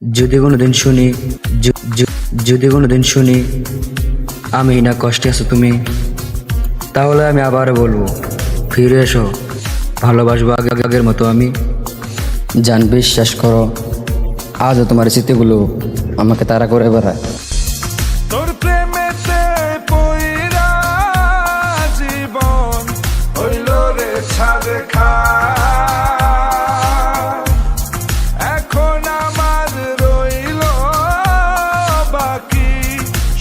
যদি কোনোদিন শুনি যদি কোনোদিন শুনি আমি না কষ্টে আছো তুমি, তাহলে আমি আবার বলবো ফিরে এসো, ভালোবাসবো আগের মতো আমি। জান, বিশ্বাস করো, আজও তোমার স্মৃতিগুলো আমাকে তাড়া করে বেড়ায়। তোর প্রেমেতে পইরা জীবন হইল রে ছাড়ে খা। এখন আমার রইল বাকি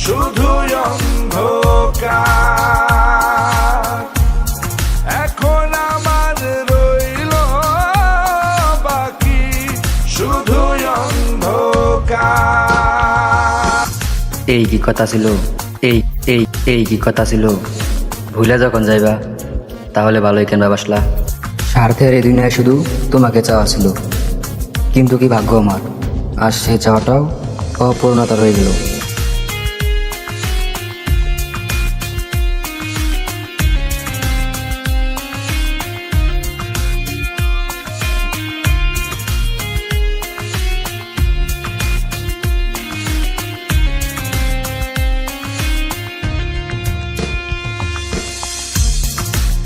শুধু অন্ধকার। এখন আমার রইল বাকি শুধু অন্ধকার। এই কি কথা ছিল, এই এই এই কি কথা ছিল, ভুলে যখন যাইবা তাহলে ভালোই কেন বাসলা। স্বার্থের এই দুনিয়ায় শুধু তোমাকে চাওয়া ছিল, কিন্তু কি ভাগ্য আমার, আর সেই চাওয়াটাও অপূর্ণতা রয়ে গেল।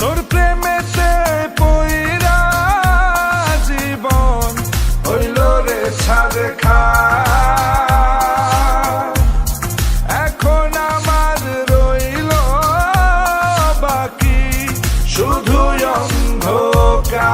তোর প্রেমেতে পইরা জীবন হইল রে ছাড়ে খা। এখন আমার রইল বাকি শুধু অন্ধকার।